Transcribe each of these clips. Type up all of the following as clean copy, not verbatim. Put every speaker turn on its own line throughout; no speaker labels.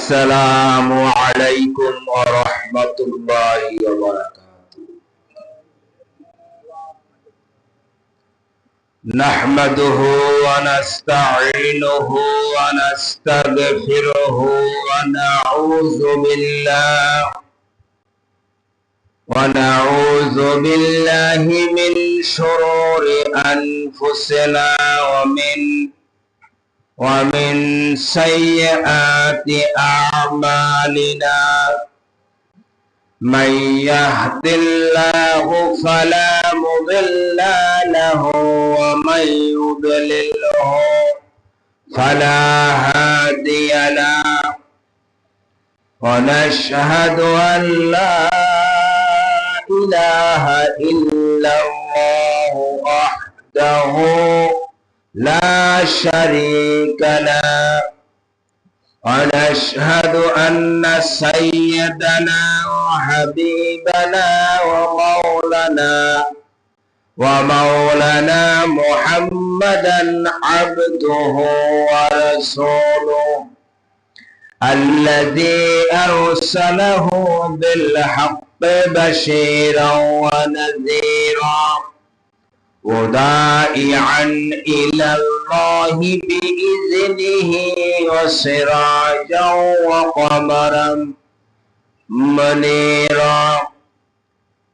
আসসালামু আলাইকুম ওয়া রাহমাতুল্লাহি ওয়া বারাকাতুহু। নাহমাদুহু ওয়া নাস্তাঈনুহু ওয়া নাস্তাগফিরুহু ওয়া নাউযু বিল্লাহি মিন শুরুরি আনফুসিনা ومن سيئات أعمالنا من يهد الله فلا مضل له ومن يضلله فلا هادي له ونشهد أن لا إله إلا الله وحده لا شريك له ونشهد أن سيدنا وحبيبنا ومولانا محمدا عبده ورسوله الذي أرسله بالحق بشيرا ونذيرا وداعيا إلى الله بإذنه وسراجا وقمرا منيرا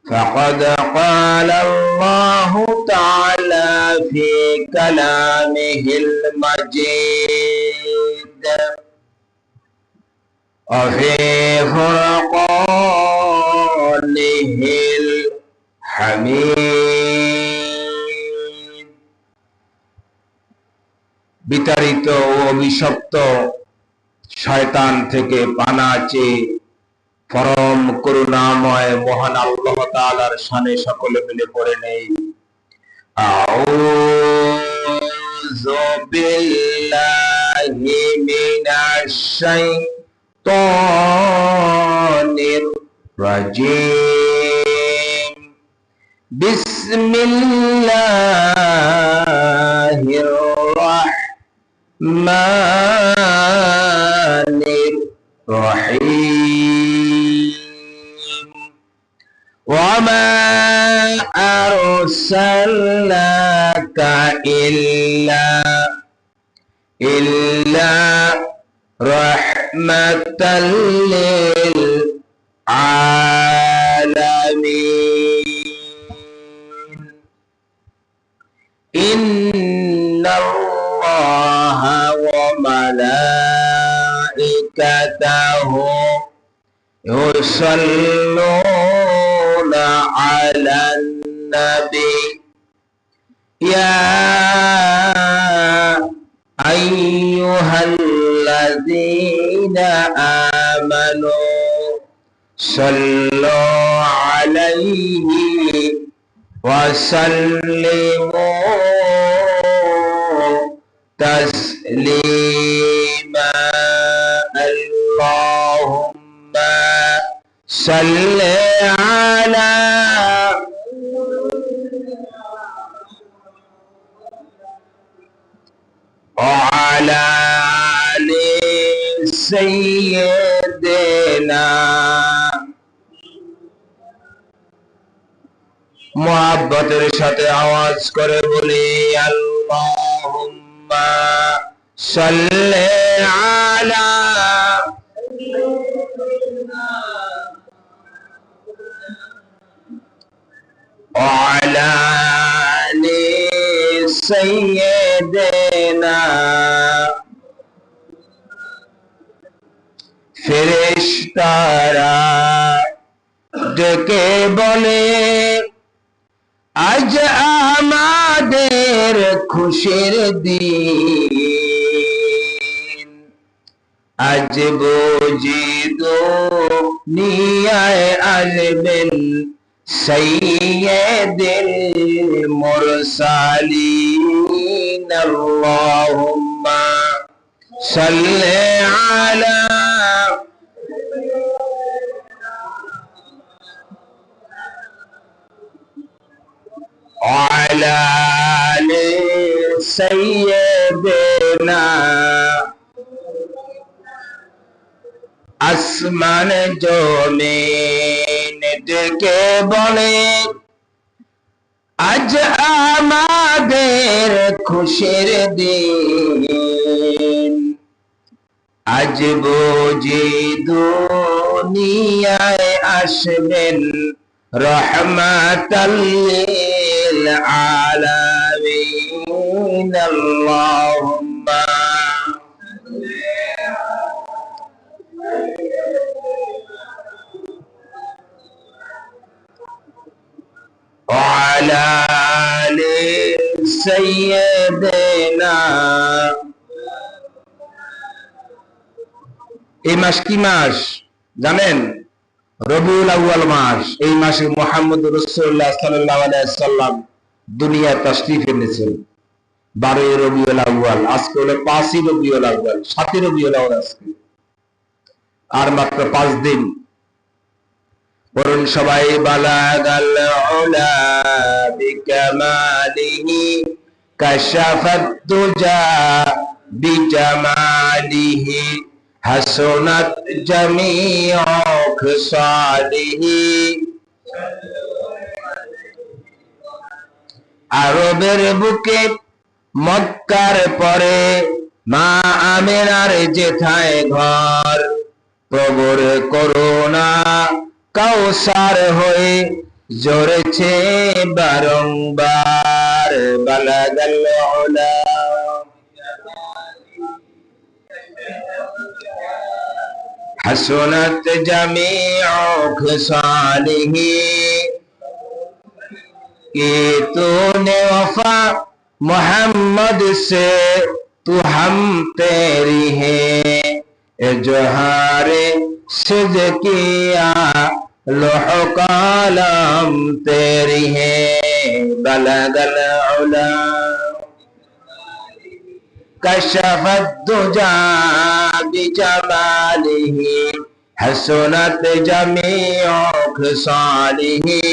فقد قال الله تعالى في كلامه المجيد وفي فرقانه الحميد বিতাড়িত ও অভিশপ্ত শয়তান থেকে পানা চেয়ে পরম করুণাময় মহান আল্লাহ তাআলার শানে সকলে মিলে পড়ে নেই আউযু বিল্লাহি মিনাশ শাইতানির রাজীম বিসমিল্লাহির الرحمن الرحيم وما أرسلناك إلا رحمة للعالمين إن الله وملائكته يصلون على النبي يا أيها الذين آمنوا صلوا عليه وسلموا تسليما اللهم صل على وعلى آل سيدنا মুহাব্বতের সাথে আওয়াজ করে বলি আল্লাহুম্মা সাল্লি আলা وعلى آل سيدنا ফেরেশতারা ডেকে বলে আজ আমাদের খুশির দিন আজ বুঝি দুনিয়ায় আসবেন সাইয়্যিদুল মুরসালিন আল্লাহুম্মা সাল্লি আলা وعلى آل سيدنا আসমান জমিন ডেকে বলে আজ আমাদের খুশির দিন, আজ বুঝি দুনিয়ায় আসবেন রহমাতাল লিল আলামিন। আল্লাহুম্মা وعلى آل سيدنا। এই মাস কি মাস জানেন? রবিউল আউয়াল মাস। এই মাসে মুহাম্মদ রাসূলুল্লাহ সাল্লাল্লাহু আলাইহি ওয়াসাল্লাম দুনিয়ায় তাশরীফ এনেছেন। 12 রবিউল আউয়াল, আজকে হলো 5 রবিউল আউয়াল, 7 রবিউল আউয়াল আজকে, আর মাত্র 5 দিন। পড়ুন সবাই বালাগাল উলা বিকামালিহি কাশাফাত দুজা বিজামালিহি হাসনাত জামিউ খিসালিহি। আরবের বুকে মক্কার পরে মা আমিনার যেথায় ঘর, প্রভুর করুণা কাউসার হয়ে ঝরেছে বারংবার। বালাগাল উলা হাসনাত জামিউ খিসালিহি। कि तूने वफा मोहम्मद से तू हम तेरी है, जोहारे सिज किया लोह कलम तेरी है। बलगल उला कशफत दुजा बिजमालिही हसनत जमीउ खिसालिही।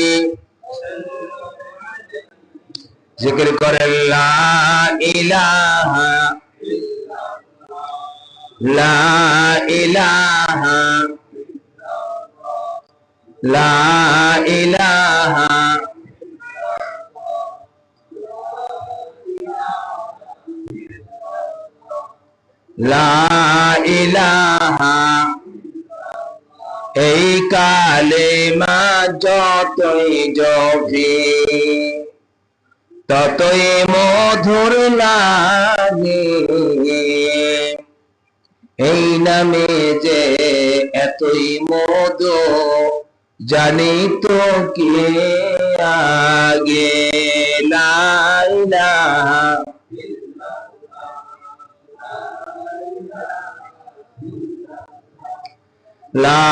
जिक्र करें ला इलाहा ला इलाहा ला इलाहा ला इलाहा। এই কালেমা যতই জপি ততই মধুর লাগে, এই নামে যে এতই মধু জানি তো কে আগে। লা ইলাহা লা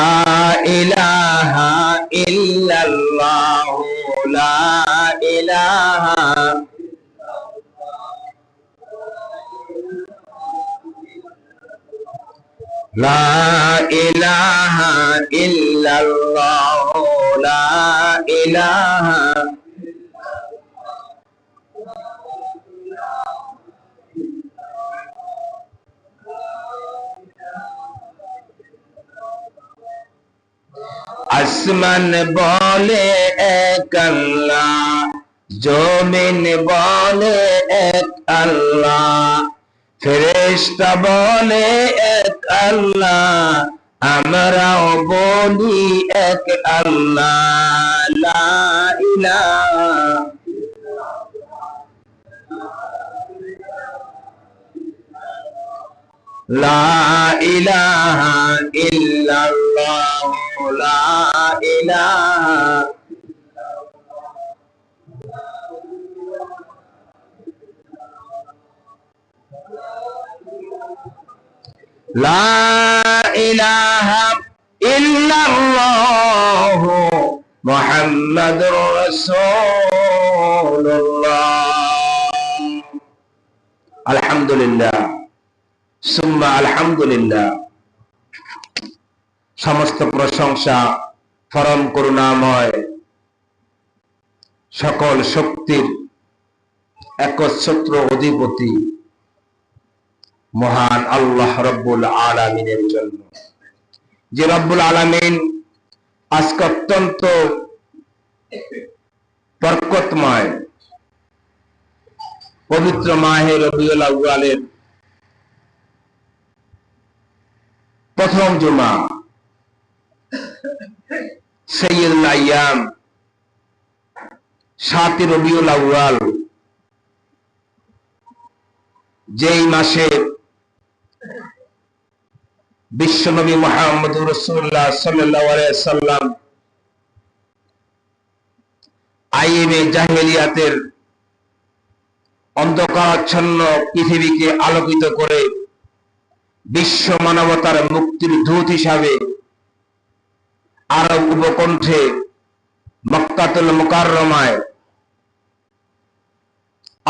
ইলাহা ইল্লাল্লাহ লা ইলাহা লা ইলাহা ইল্লাল্লাহ লা ইলাহা আসমান বলে এক আল্লাহ, জমিন বলে এক আল্লাহ, ফেরেশতা বলে এক আল্লাহ, আমরাও বলি এক আল্লাহ। লা ইলাহা লা ইলাহা ইল্লাল্লাহ লা ইলাহা লা ইলাহা ইল্লাল্লাহ মুহাম্মাদুর রাসূলুল্লাহ। আলহামদুলিল্লাহ সুম্মা আলহামদুলিল্লাহ। সমস্ত প্রশংসা পরম করুণাময় সকল শক্তির একচ্ছত্র অধিপতি মহান আল্লাহ রব্বুল আলামিনের জন্য। যে রব্বুল আলামিন আজকে অত্যন্ত বরকতময় পবিত্র মাহে রবিউল আউয়ালের প্রথম জুমা, সাইয়্যিদুল আইয়াম 7 রবিউল আউয়াল, যেই মাসে বিশ্বনবী মুহাম্মদুর রাসূলুল্লাহ সাল্লাল্লাহু আলাইহি ওয়াসাল্লাম আইএমএ জাহেলিয়াতের অন্ধকারাচ্ছন্ন পৃথিবীকে আলোকিত করে বিশ্ব মানবতার মুক্তির দূত হিসাবে আরব উপকণ্ঠে মক্কাতুল মুকাররমায়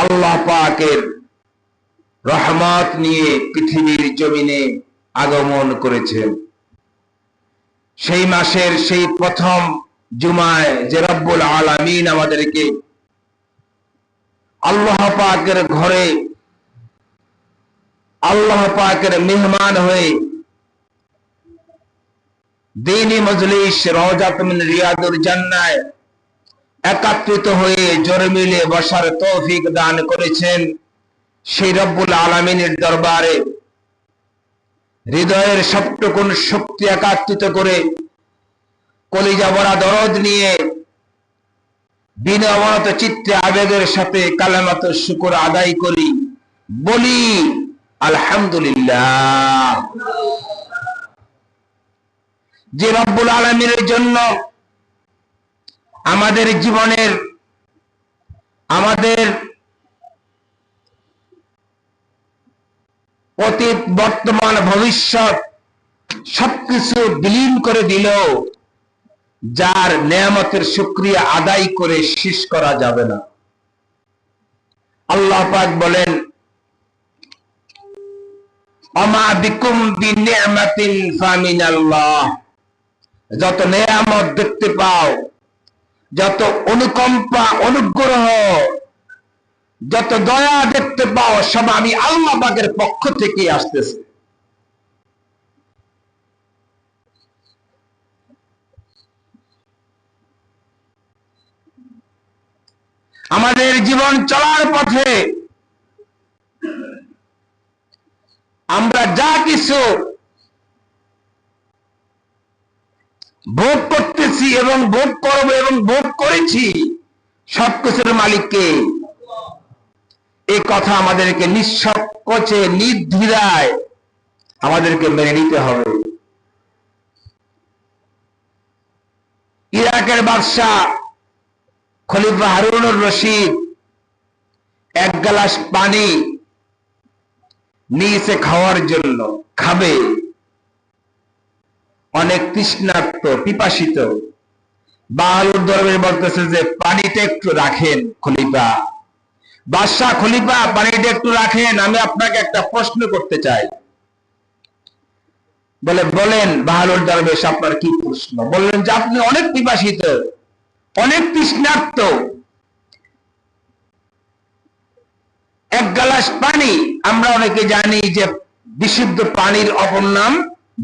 আল্লাহ পাকের রহমত নিয়ে পৃথিবীর জমিনে আগমন করেছেন। সেই মাসের সেই প্রথম জুমায় যে রব্বুল আলামিন আমাদেরকে আল্লাহ পাকের ঘরে আল্লাহ পাকের মেহমান হয়ে দ্বীনি মজলিস রওজাত মিন রিয়াদুল জান্নাহ একত্রিত হয়ে জোরে মিলে বসার তৌফিক দান করেছেন, সেই রব্বুল আলামিনের দরবারে হৃদয়ের সবটুকুন শক্তি একত্রিত করে কলিজা ভরা দরদ নিয়ে বিনম্র চিত্তে আবেগের সাথে কালেমাত শুকর আদায় করি, বলি আলহামদুলিল্লাহ। যে রব্বুল আলামিনের জন্য আমাদের জীবনের, আমাদের অতীত বর্তমান ভবিষ্যৎ সবকিছু বিলীন করে দিল, যার নেয়ামতের শুকরিয়া আদায় করে শেষ করা যাবে না। আল্লাহ পাক বলেন, আমা বিকুম বিনিআমাতিন ফামিনাল্লাহ, যত নেয়ামত দেখতে পাও, যত অনুকম্পা অনুগ্রহ, যত দয়া দেখতে পাও, সব আমি আল্লাহ পাকের পক্ষ থেকে আসতেছে। আমাদের জীবন চলার পথে আমরা যা কিছু ভোগ করতেছি এবং ভোগ করব এবং ভোগ করেছি, সবকিছুর মালিককে। এই কথা আমাদেরকে নিঃসংকোচে নির্দ্বিধায় আমাদেরকে মেনে নিতে হবে। ইরাকের বাদশাহ খলিফা হারুনুর রশিদ এক গ্লাস পানি নিয়েছে খাওয়ার জন্য, খাবে, অনেক তৃষ্ণার্ত পিপাসিত। বাহালুর দরবেশ বলতেছে যে পানিটা একটু রাখেন খলিফা। বাদশাহ, খলিফা পানিটা একটু রাখেন, আমি আপনাকে একটা প্রশ্ন করতে চাই। বলে, বলেন বাহালুর দরবেশ, আপনার কি প্রশ্ন? বললেন যে আপনি অনেক পিপাসিত, অনেক তৃষ্ণার্ত, এক গ্লাস পানি, আমরা অনেকে জানি যে বিশুদ্ধ পানির অপর নাম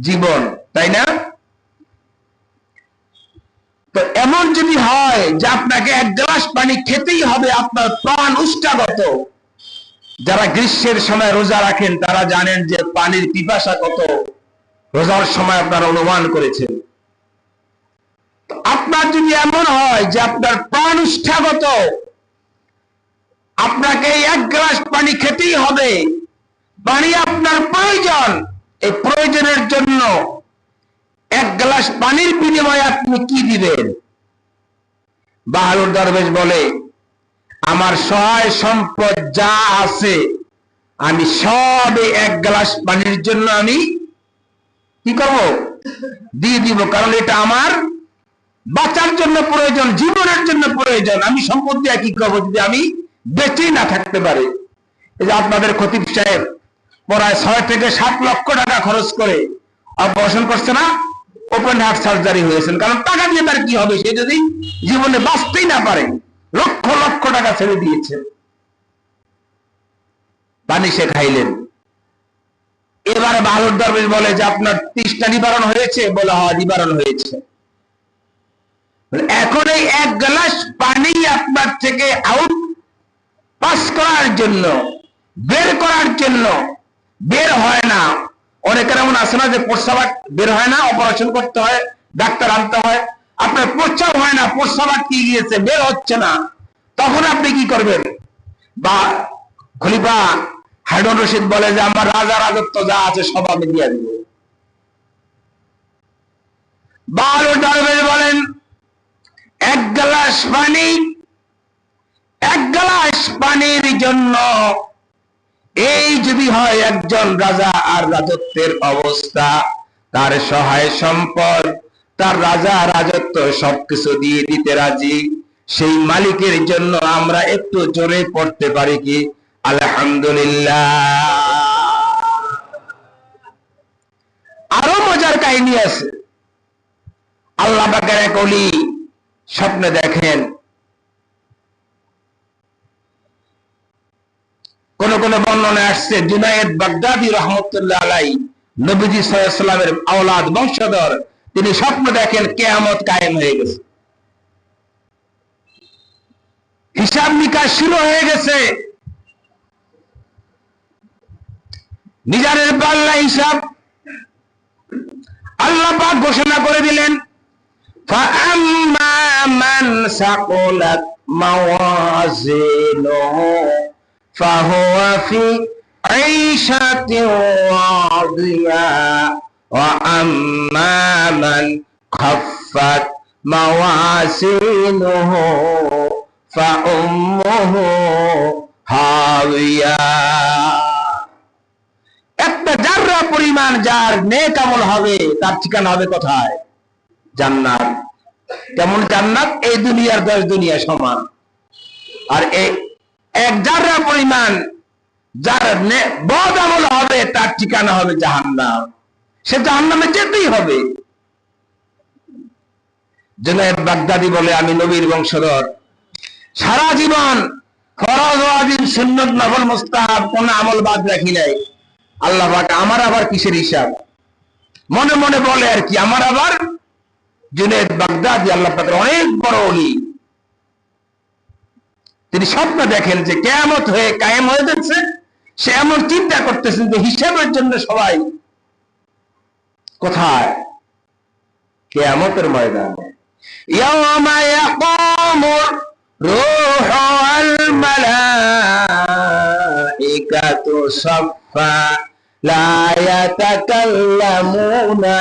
জীবন, তাই না? তো এমন যদি হয় যে আপনাকে এক গ্লাস পানি খেতেই হবে, আপনার প্রাণ উষ্টাগত। যারা গ্রীষ্মের সময় রোজা রাখেন তারা জানেন যে পানির পিপাসা কত, রোজার সময় আপনারা অনুমান করেছেন। আপনার যদি এমন হয় যে আপনার প্রাণ উষ্টাগত, আপনাকে এক গ্লাস পানি খেতেই হবে, পানি আপনার প্রয়োজন, এই প্রয়োজনের জন্য এক গ্লাস পানির বিনিময়ে আপনি কি দিবেন? বাহালুর দরবেশ বলে, আমার সহায় সম্পদ যা আছে আমি সব এক গ্লাস পানির জন্য আমি কি করব? দিয়ে দিব, কারণ এটা আমার বাঁচার জন্য প্রয়োজন, জীবনের জন্য প্রয়োজন। আমি সম্পদ দিয়ে কি করবো যদি আমি বেঁচেই না থাকতে পারি? এই যে আপনাদের খতিব সাহেব প্রায় 6 থেকে 7 লক্ষ টাকা খরচ করে অপারেশন করছে না, ওপেন হার্ট সার্জারি হয়েছেন। কারণ টাকা দিয়ে তার কি হবে, সে যদি জীবনে বাঁচতেই না পারে? লক্ষ লক্ষ টাকা ছেড়ে দিয়েছে, পানি সে খাইলেন। এবার বালুর দরবেশ বলে যে আপনার তৃষ্ণা নিবারণ হয়েছে? বলে হ্যাঁ, নিবারণ হয়েছে। এখন এই এক গ্লাস পানি আপনার থেকে আউট পাস করার জন্য, বের করার জন্য বের হয় না। অনেকের এমন আছে না যে প্রস্রাব বের হয় না, অপারেশন করতে হয়, ডাক্তার আনতে হয়। আপনার প্রস্রাব হয় না, প্রস্রাব আটকে গিয়েছে, বের হচ্ছে না, তখন আপনি কি করবেন? বা খলিফা হারুন রশিদ বলে যে আমার রাজা রাজত্ব যা আছে সব আমি দিয়ে দিব। বালুর দরবেশ বলেন এক গ্লাস পানি, এক গ্লাস পানির জন্য এই যদি হয় একজন রাজা আর রাজত্বের অবস্থা, তার সহায় সম্পদ, তার রাজা রাজত্ব সবকিছু দিয়ে দিতে রাজি, সেই মালিকের জন্য আমরা একটু জোরে পড়তে পারি কি আলহামদুলিল্লাহ? আরো মজার কাহিনী আছে। আল্লাহ পাকের এক ওলি স্বপ্নে দেখেন, কোন কোন বর্ণনায় আসছে জুনায়েদ বাগদাদি রহমতুল্লাহ আলাইহি, নবীজি সাল্লাল্লাহু আলাইহি ওয়াসাল্লামের আওলাদ বংশধর, তিনি স্বপ্ন দেখেন কিয়ামত কায়েম হয়ে গেছে, হিসাব নিকাশ শুরু হয়ে গেছে, মিজানের পাল্লা হিসাব। আল্লাহ পাক ঘোষণা করে দিলেন فَأَمَّا مَنْ ثَقُلَتْ مَوَازِينُهُ فَهُوَ فِي عِيشَةٍ رَاضِيَةٍ وَأَمَّا مَنْ خَفَّتْ مَوَازِينُهُ فَأُمُّهُ هَاوِيَةٌ। একটা জাররা পরিমাণ যার নেক আমল হবে তার ঠিকানা হবে কোথায়? জান্নাত। কেমন জান্নাত? এই দুনিয়ার 10 দুনিয়া সমান। আর এই এক জাররা পরিমাণ যার বদ আমল হবে তার ঠিকানা হবে জাহান্নাম। সে জাহান্নামে যেতেই হবে। জুনায়েদ বাগদাদি বলে আমি নবীর বংশধর, সারা জীবন ফরজ ওয়াজিব সুন্নাত নফল মুস্তাহাব কোন আমল বাদ রাখি নাই। আল্লাহ পাক আমার আবার কিসের হিসাব? মনে মনে বলে আর কি, আমার আবার। জুনায়েদ বাগদাদি আল্লাহ পাকের অনেক বড় ওলি, তিনি স্বপ্ন দেখেন যে কিয়ামত হয়ে কায়েম হয়ে যাচ্ছে। সে এমন চিন্তা করতেছেন যে হিসাবের জন্য সবাই কোথায়? কিয়ামতের ময়দানে। ইয়াওমা ইয়াকুমুর রূহু ওয়াল মালাইকাতু সাফফা লা ইয়াতাকাল্লামুনা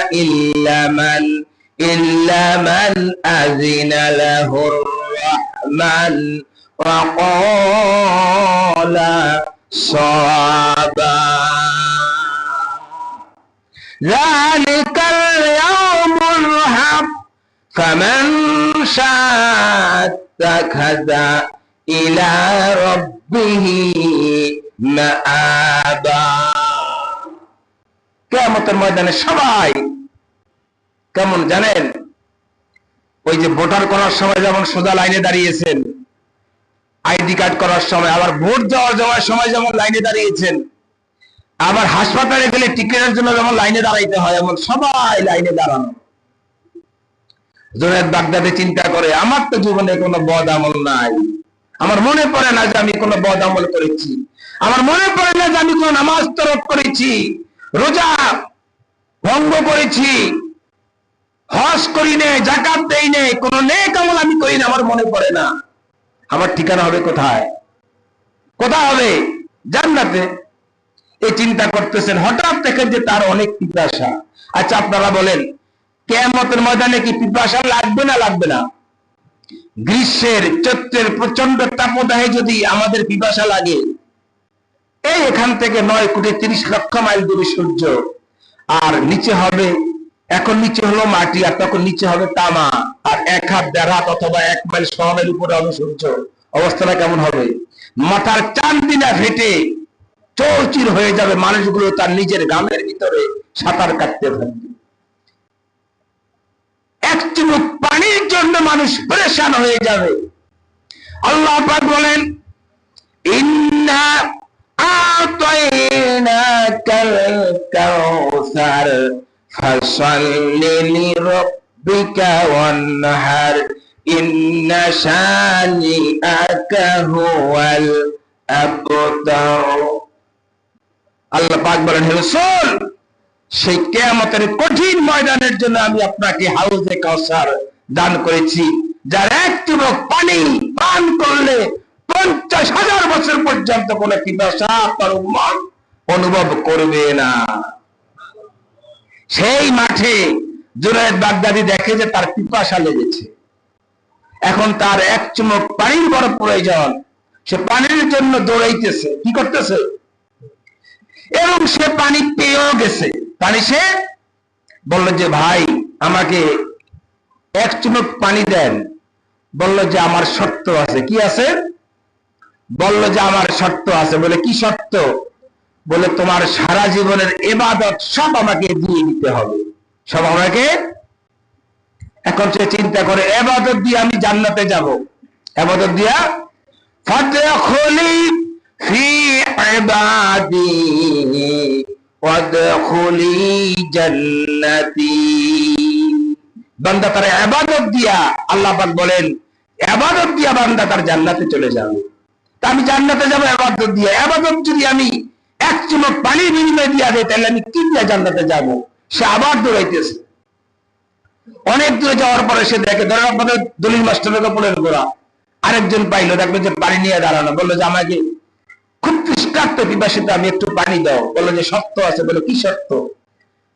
ইল্লা মান আযিনা লাহুর রাহমান ওয়া ক্বালা সাওয়াবা। যালিকাল ইয়াউমুল হাক ফামান শাআ ইত্তাখাযা ইলা রাব্বিহি মাআবা। কিয়ামতের ময়দানে সবাই কেমন জানেন? ওই যে ভোটার করার সময় যেমন সোজা লাইনে দাঁড়িয়েছেন, আইডি কার্ড করার সময়, আবার ভোট দেওয়ার সময় যেমন লাইনে দাঁড়িয়েছেন, আবার হাসপাতালে গেলে টিকিটের জন্য যেমন লাইনে দাঁড়াইতে হয়, এমন সবাই লাইনে দাঁড়ানো। জুনায়েদ বাগদাদি চিন্তা করে আমার তো জীবনে কোনো বদ আমল নাই, আমার মনে পড়ে না যে আমি কোনো বদ আমল করেছি, আমার মনে পড়ে না যে আমি কোনো নামাজ তরক করেছি, রোজা ভঙ্গ করেছি, হজ করি নেই, যাকাত দেই নেই, কোন নেক আমল আমি করি না, আমার মনে পড়ে না। আমার ঠিকানা হবে কোথায়? কোথায় হবে? জান্নাতে। এই চিন্তা করতেছেন, হঠাৎ দেখেন যে তার অনেক পিপাসা। আচ্ছা আপনারা বলেন, কিয়ামতের ময়দানে কি পিপাসা লাগবে না লাগবে না? গ্রীষ্মের চৈত্রের প্রচন্ড তাপদাহে যদি আমাদের পিপাসা লাগে, এই এখান থেকে 9,30,00,000 মাইল দূরে সূর্য, আর নিচে হবে, এখন নিচে হলো মাটি, আর তখন নিচে হবে তামা, আর 1 হাত 1.5 হাত অথবা 1 মাইল সমানের উপরে হবে সূর্য। অবস্থাটা কেমন হবে? মাথার চান্দিনা ফেটে চৌচির হয়ে যাবে, মানুষগুলো তার নিজের গামের ভিতরে সাঁতার কাটতে থাকবে। এক চুমুক পানির জন্য মানুষ পরেশান হয়ে যাবে। আল্লাহ পাক বলেন ইন্না আ'তাইনাকাল কাউসার ফাসাল্লি লিরাব্বিকা ওয়ানহার ইন্না শানিআকা হুয়াল আবতার। আল্লাহ পাক বলেন, হে রাসূল, সেই কিয়ামতের কঠিন ময়দানের জন্য আমি আপনাকে হাউজে কাউসার দান করেছি, যার এক চুমুক পানি পান করলে 50,000 বছর পর্যন্ত কোন পিপাসা তার উম্মত অনুভব করবে না। সেই মাঠে জুনায়েদ বাগদাদি দেখে যে তার পিপাসা লেগেছে, এখন তার এক চুমুক পানির বড় প্রয়োজন। সে পানির জন্য দৌড়াইতেছে, কি করতেছে, এবং সে পানি পেয়েও গেছে। পানি সে বলল যে, ভাই আমাকে এক চুমুক পানি দেন। বলল যে, আমার শর্ত আছে। কি আছে? বলল যে, আমার শর্ত আছে। বলে, কি শর্ত? বলে, তোমার সারা জীবনের ইবাদত সব আমাকে দিয়ে দিতে হবে, সব আমাকে। এখন সে চিন্তা করে, ইবাদত দিয়ে আমি জান্নাতে যাব, ইবাদত দিয়া ফাদখুলি ফি ইবাদি ওয়াদখুলি জান্নাতি। বান্দা তার ইবাদত দিয়া, আল্লাহ পাক বলেন, ইবাদত দিয়া বান্দা তার জান্নাতে চলে যাবে। তা আমি জান্নাতে যাব ইবাদত দিয়া। ইবাদত যদি আমি এক চুমুক পানির বিনিময়ে দিয়া দেয়, তাহলে আমি কি দিয়ে জান্নাতে যাব? সে আবার দৌড়াইতেছে। অনেক দূরে যাওয়ার পরে সে দেখে, ধরেন আপনাদের দলিল মাস্টারের কপালের গোড়া আরেকজন পাইলো, দেখলো যে পানি নিয়ে দাঁড়ানো। বললো যে, আমাকে খুব তৃষ্ণার্ত পিপাসিত, আমি একটু পানি দাও। বললো যে, শর্ত আছে। বললো, কি শর্ত?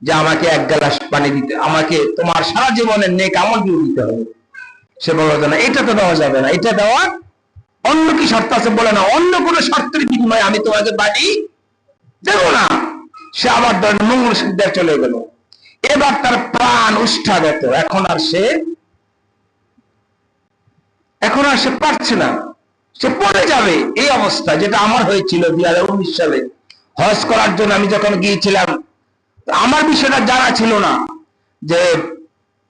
যে আমাকে এক গ্লাস পানি দিতে, আমাকে তোমার সারা জীবনের নেক আমল দিয়ে দিতে হবে। সে বললো যে, না, এটা তো দেওয়া যাবে না, এটা দেওয়া, অন্য কি শর্ত আছে? বলে, না, অন্য কোনো শর্তের বিনিময়ে আমি তোমাকে পানি দেব না। সে আবার ধরেন মঙ্গল সিদ্ধার চলে গেল। এবার তার প্রাণ উষ্ঠাগত। এখন আর সে পারছে না, সে পড়ে যাবে। এই অবস্থা, যেটা আমার হয়েছিল 2019 সালে হজ করার জন্য আমি যখন গিয়েছিলাম, আমার বিষয়টা জানা ছিল না যে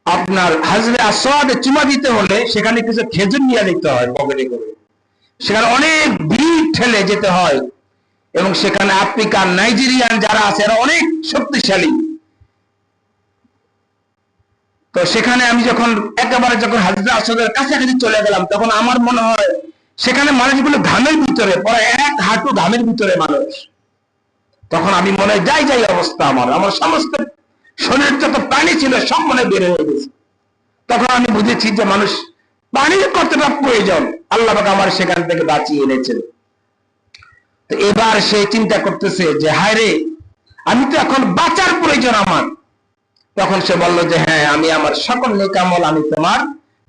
আপনার হাজরে আসওয়াদে চুমা দিতে হলে সেখানে কিছু খেজুর নিয়ে নিতে হয় পকেটে করে, সেখানে অনেক ভিড় ঠেলে যেতে হয়, এবং সেখানে আফ্রিকান নাইজেরিয়ান যারা আছে এরা অনেক শক্তিশালী। তো সেখানে আমি যখন একেবারে হাজরে আসওয়াদের কাছাকাছি চলে গেলাম, তখন আমার মনে হয় সেখানে মানুষগুলো ঘামের ভিতরে, পরে এক হাঁটু ঘামের ভিতরে মানুষ। তখন আমি মনে হয় যাই অবস্থা, আমার সমস্ত শরীর যত পানি ছিল সব মনে বের হয়ে গেছে। তখন আমি বুঝেছি যে মানুষ পানির কতটা প্রয়োজন। আল্লাহ পাক আমার সেখান থেকে বাঁচিয়ে এনেছেন। তো এবার সে চিন্তা করতেছে যে, হায় রে, আমি তো এখন বাঁচার প্রয়োজন আমার। তখন সে বলল যে, হ্যাঁ, আমি আমার সকল নেক আমল আমি তোমার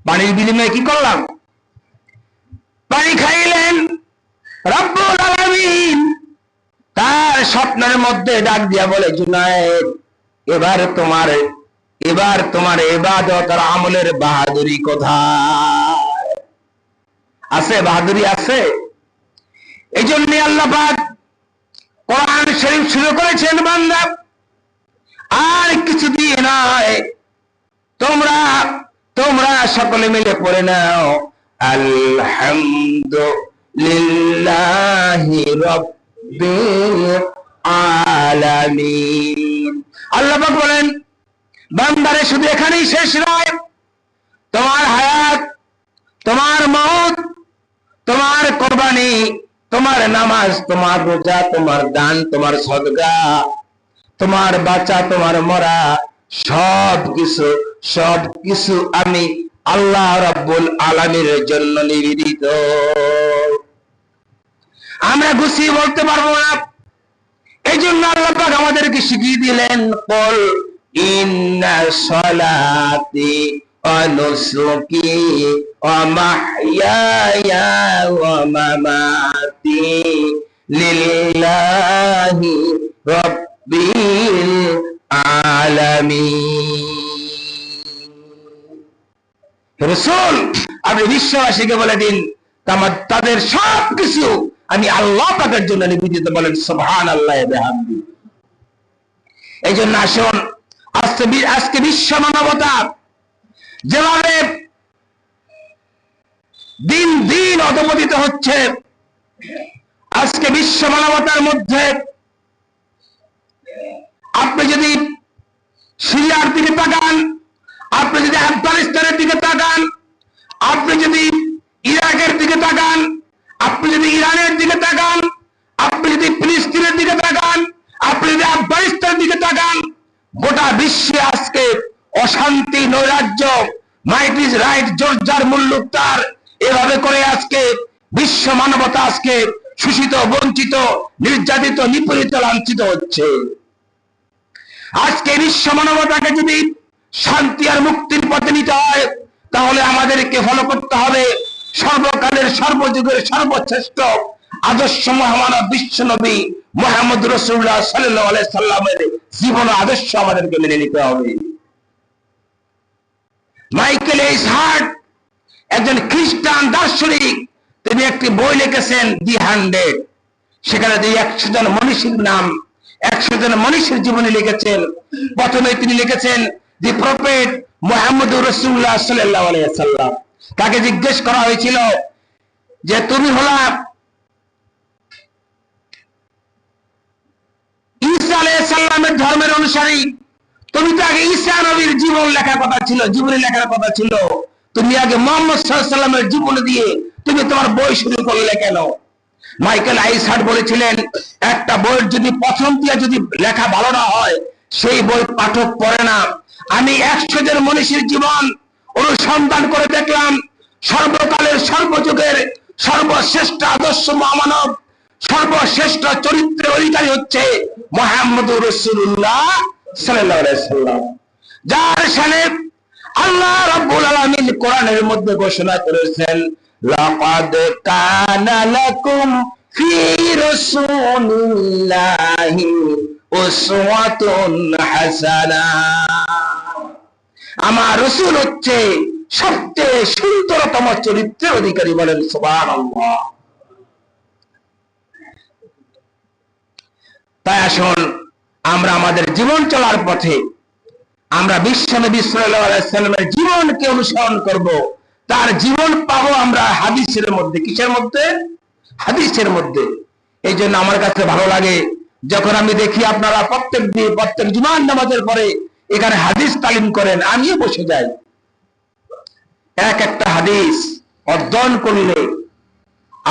পানির বিনিময়ে কি করলাম? পানি খাইলেন। রব্বুল আলামিন তার স্বপ্নের মধ্যে ডাক দিয়া বলে, জুনায়েদ, এবার তোমার ইবাদত আর আমলের বাহাদুরি কোথায় আছে? বাহাদুরি আছে। এই জন্য আল্লাহ পাক কোরআন শরীফ শুরু করেছেন, বান্দা আর কিছু দিয়ে নয়, তোমরা সকলে মিলে পড়ে নাও, আলহামদুলিল্লাহি রাব্বিল আলামিন। আল্লাহ পাক বলেন, বান্দারে শুধু এখানেই শেষ নয়, তোমার হায়াত, তোমার মওত, তোমার কুরবানি, তোমার নামাজ, তোমার রোজা, তোমার দান, তোমার সদকা, তোমার বাঁচা, তোমার মরা, সবকিছু আমি আল্লাহ রাব্বুল আলামিনের জন্য নিবেদিত। আমরা গুছিয়ে বলতে পারবো না। এই জন্য আল্লাহ পাক আমাদেরকে শিখিয়ে দিলেন, কুল ইন্না সলাতি ওয়া নুসুকি ওয়া মাহইয়ায়া ওয়া মামাতি লিল্লাহি রাব্বিল আলামিন। রাসূল, আপনি বিশ্ববাসীকে বলে দিন তাদের সবকিছু আমি আল্লাহ পাকের জন্য নিবেদিত। বলেন সুবহানাল্লাহি ওয়া বিহামদিহি। এই জন্য আসুন, আজকে বিশ্ব মানবতা যেভাবে দিন দিন অধঃপতিত হচ্ছে, আজকে বিশ্ব মানবতার মধ্যে আপনি যদি সিরিয়ার দিকে তাকান, আপনি যদি আফগানিস্তানের দিকে তাকান, আপনি যদি ইরাকের দিকে তাকান, আপনি যদি ইরানের দিকে তাকান, আপনি যদি ফিলিস্তিনের দিকে তাকান, আপনি যদি আফগানিস্তানের দিকে তাকান, গোটা বিশ্বে আজকে অশান্তি, নৈরাজ্য, মাইট ইজ রাইট, জোরজার মুল্লুক তার, এভাবে করে আজকে বিশ্ব মানবতা আজকে শোষিত, বঞ্চিত, নির্যাতিত, নিপীড়িত, লাঞ্ছিত হচ্ছে। আজকে বিশ্ব মানবতাকে যদি শান্তি আর মুক্তির পথে নিতে হয়, তাহলে আমাদেরকে ফলো করতে হবে সর্বকালের, সর্বযুগের সর্বশ্রেষ্ঠ আদর্শ মহামানব বিশ্ব নবী মুহাম্মদ রাসূলুল্লাহ সাল্লাল্লাহু আলাইহি সাল্লামের জীবন আদর্শ আমাদেরকে মেনে নিতে হবে। মাইকেল এইচ হার্ট, একজন খ্রিস্টান দার্শনিক, তিনি একটি বই লিখেছেন দি 100। সেখানে যে 100 জন মনীষীর নাম, 100 জন মনীষীর জীবনী লিখেছেন। প্রথমে তিনি লিখেছেন দি প্রফেট মুহাম্মদ রাসূলুল্লাহ সাল্লাল্লাহু আলাইহি সাল্লাম। তাকে জিজ্ঞেস করা হয়েছিল যে তুমি হলা ঈসা আলাইহিস সালামের ধর্মের অনুসারী, তুমি তো আগে ঈসা নবীর জীবন লেখার কথা ছিল, জীবনী লেখার কথা ছিল, তুমি আগে মুহাম্মদ সাল্লাল্লাহু আলাইহি সাল্লামের জীবনী দিয়ে তুমি তোমার বই শুরু করলে কেন? মাইকেল এইচ হার্ট বলেছিলেন, একটা বইয়ের যদি প্রথম দিয়ে যদি লেখা ভালো না হয়, সেই বই পাঠক পড়ে না। আমি 100 জন মনীষীর জীবন অনুসন্ধান করে দেখলাম, সর্বকালের, সর্বযুগের সর্বশ্রেষ্ঠ আদর্শ মহামানব, সর্বশ্রেষ্ঠ চরিত্রের অধিকারী হচ্ছে মুহাম্মদুর রাসূলুল্লাহ সাল্লাল্লাহু আলাইহি সাল্লাম, যার শানে আল্লাহ রাব্বুল আলামিন কোরআনের মধ্যে ঘোষণা করেছেন, লাকাদ কানা লাকুম ফি রাসূলিল্লাহি উসওয়াতুন হাসানাহ। আমার রাসূল হচ্ছে সবচেয়ে সুন্দরতম চরিত্রের অধিকারী, বলেন সুবহানাল্লাহ। তাই আসুন আমরা আমাদের জীবন চলার পথে আমরা বিশ্বনবী সাল্লাল্লাহু আলাইহি সাল্লামের জীবনকে অনুসরণ করব। তার জীবন পাবো আমরা হাদিসের মধ্যে। কিসের মধ্যে? হাদিসের মধ্যে। এই জন্য আমার কাছে ভালো লাগে যখন আমি দেখি আপনারা প্রত্যেক দিন, প্রত্যেক জুমার নামাজের পরে এখানে হাদিস তালিম করেন, আমিও বসে যাই। এক একটা হাদিস অধ্যয়ন করলে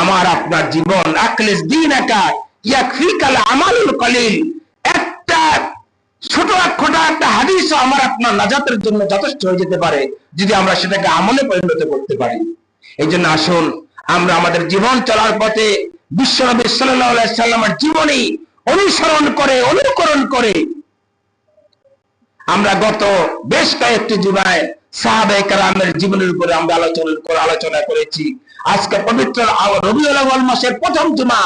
আমার আপনার জীবন আখলিস দীনাকা ইয়াকফিকাল আমালুল কলিল, একটা ছোট খোটা একটা হাদিস আমার আপনার নাজাতের জন্য যথেষ্ট হয়ে যেতে পারে যদি আমরা সেটাকে আমলে পরিণত করতে পারি। এই জন্য আসুন আমরা আমাদের জীবন চলার পথে বিশ্বনবী সাল্লাল্লাহু আলাইহি সাল্লামের জীবনী অনুসরণ করে, অনুকরণ করে আমরা গত বেশ কয়েকটি জুমায় সাহাবায়ে কেরামের জীবনের উপরে আমরা আলোচনা করেছি। আজকে পবিত্র রবিউল আউয়াল মাসের প্রথম জুমা,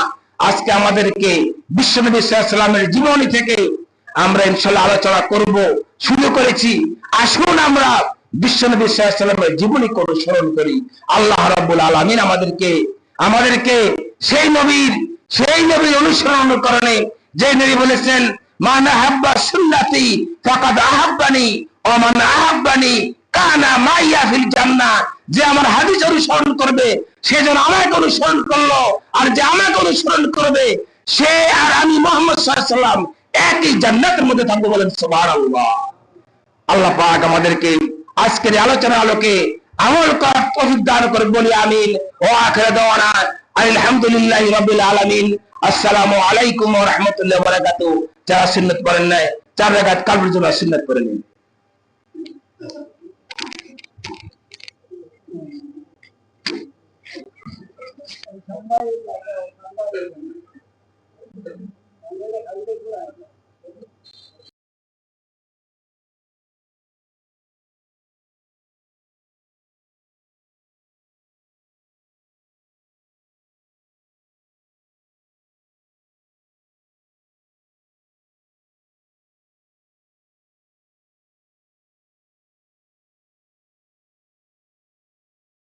আজকে আমাদেরকে বিশ্বনবী সাল্লাল্লাহু আলাইহি সাল্লামের জীবনী থেকে আমরা ইনশাআল্লাহ আলোচনা করব, শুরু করেছি। আসুন আমরা বিশ্বনবী সাল্লাল্লাহু আলাইহি সাল্লামের জীবনী অনুসরণ করি। আল্লাহ রাব্বুল আলামিন আমাদেরকে সেই নবীর অনুসরণ করণে, যে নবী বলেছেন মান আহাব্বা সুন্নতি ফাকাদ আহাব্বানি ওয়া মান আহাব্বানি কানা মাইয়া ফিল জান্নাহ, যে আমার হাদিস অনুসরণ করবে সে যেন আমাকে অনুসরণ করলো, আর যে আমাকে অনুসরণ করবে সে আর আমি মুহাম্মদ সাল্লাল্লাহু আলাইহি সাল্লাম একই জান্নাতের মধ্যে থাকবো, বলেন সুবহানাল্লাহ। আল্লাহ পাক আমাদেরকে আজকের আলোচনার আলোকে আমল করার তৌফিক দান করে বলি আমিন। ওয়া আখিরু দাওয়ানা আলহামদুলিল্লাহি রাব্বিল আলামিন। আসসালামু আলাইকুম ওয়া রাহমাতুল্লাহি ওয়া বারাকাতুহু। যারা সুন্নাত পড়েন নাই 4 রাকাত কালবের জন্য সুন্নাত পড়ে নিন।